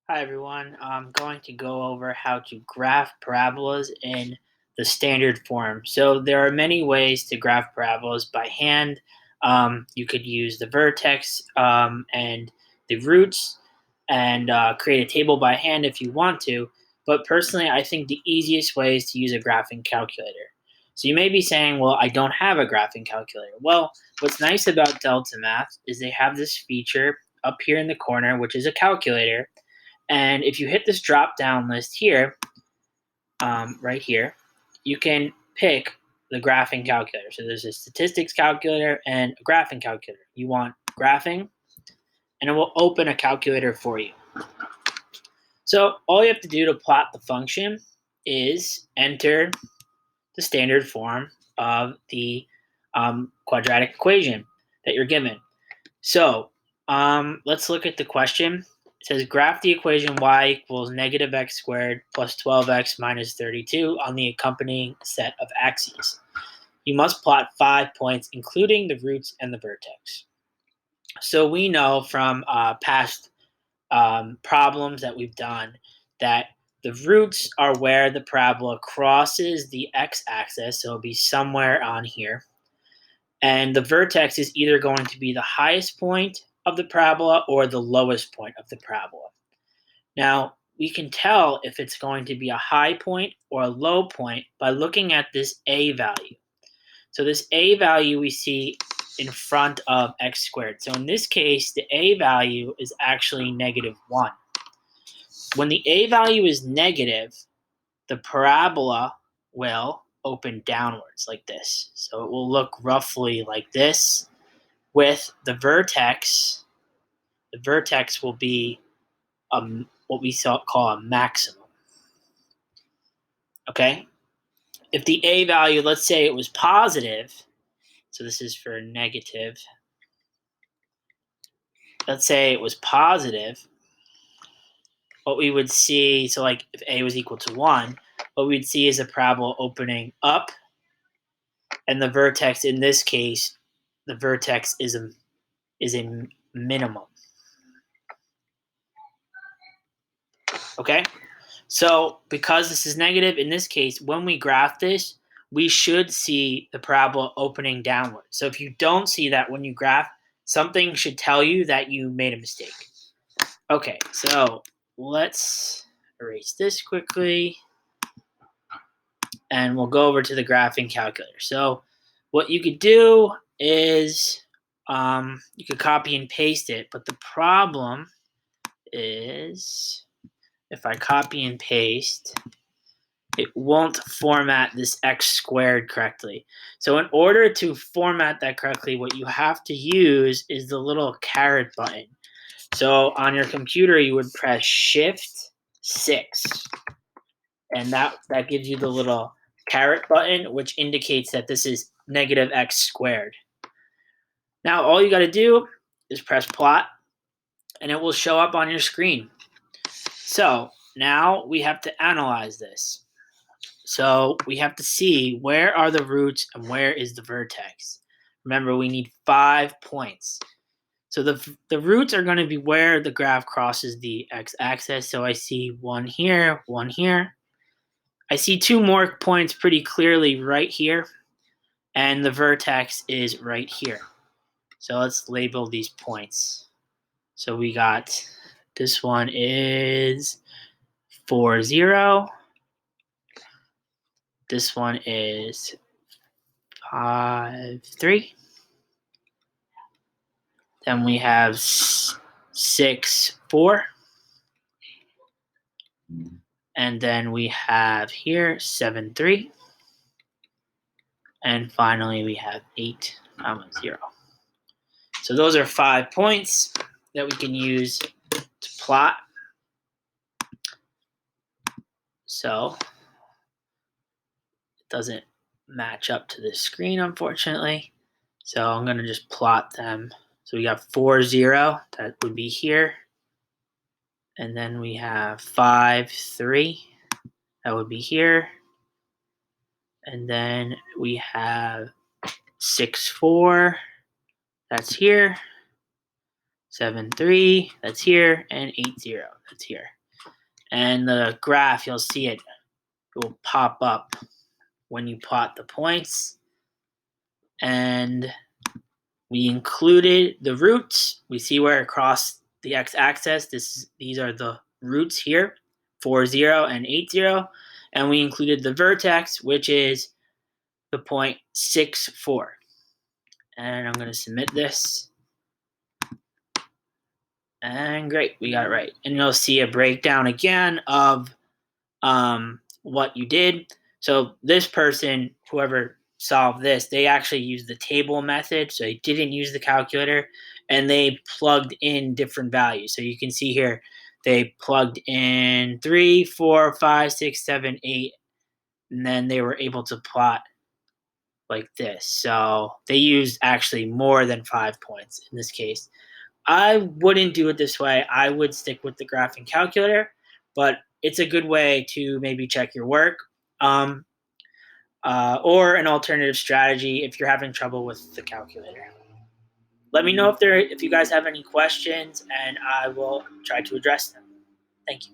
Hi everyone. I'm going to go over how to graph parabolas in the standard form. So there are many ways to graph parabolas by hand. You could use the vertex and the roots and create a table by hand if you want to. But personally, I think the easiest way is to use a graphing calculator. So you may be saying, well, I don't have a graphing calculator. Well, what's nice about Delta Math is they have this feature up here in the corner, which is a calculator, and if you hit this drop down list here, right here, you can pick the graphing calculator. So there's a statistics calculator and a graphing calculator. You want graphing, and it will open a calculator for you. So all you have to do to plot the function is enter the standard form of the quadratic equation that you're given. So let's look at the question. It says graph the equation y equals negative x squared plus 12x minus 32 on the accompanying set of axes. You must plot 5 points, including the roots and the vertex. So we know from past problems that we've done that the roots are where the parabola crosses the x-axis, so it'll be somewhere on here. And the vertex is either going to be the highest point of the parabola or the lowest point of the parabola. Now, we can tell if it's going to be a high point or a low point by looking at this a value. So this a value we see in front of x squared. So in this case, the a value is actually -1. When the a value is negative, the parabola will open downwards like this. So it will look roughly like this with the vertex. The vertex will be what we call a maximum. Okay? If the a value, let's say it was positive, so this is for negative. Let's say it was positive, what we would see, so like if a was equal to 1, what we'd see is a parabola opening up, and the vertex in this case, the vertex is a minimum. Okay? So because this is negative, in this case, when we graph this, we should see the parabola opening downward. So if you don't see that when you graph, something should tell you that you made a mistake. Okay, so let's erase this quickly, and we'll go over to the graphing calculator. So what you could do is you could copy and paste it, but the problem is if I copy and paste, it won't format this x squared correctly. So in order to format that correctly, what you have to use is the little caret button. So on your computer, you would press Shift 6, and that gives you the little caret button, which indicates that this is negative x squared. Now all you got to do is press plot, and it will show up on your screen. So now we have to analyze this. So we have to see where are the roots and where is the vertex. Remember, we need 5 points. So the roots are going to be where the graph crosses the x-axis. So I see one here, one here. I see 2 more points pretty clearly right here, and the vertex is right here. So let's label these points. So we got, this one is 4, 0. This one is 5, 3. Then we have 6, 4. And then we have here 7, 3. And finally we have 8, 0. So those are 5 points that we can use to plot. So it doesn't match up to the screen, unfortunately. So I'm going to just plot them. So we got 4, 0. That would be here. And then we have 5, 3. That would be here. And then we have 6, 4. That's here. 7.3, that's here, and 8.0, that's here. And the graph, you'll see it will pop up when you plot the points. And we included the roots. We see where across the x-axis, these are the roots here, 4.0 and 8.0. And we included the vertex, which is the point 6.4. And I'm going to submit this. And great, we got it right. And you'll see a breakdown again of what you did. So this person, whoever solved this, they actually used the table method. So they didn't use the calculator, and they plugged in different values. So you can see here, they plugged in 3, 4, 5, 6, 7, 8, and then they were able to plot like this. So they used actually more than 5 points in this case. I wouldn't do it this way. I would stick with the graphing calculator, but it's a good way to maybe check your work, um, or an alternative strategy if you're having trouble with the calculator. Let me know if you guys have any questions, and I will try to address them. Thank you.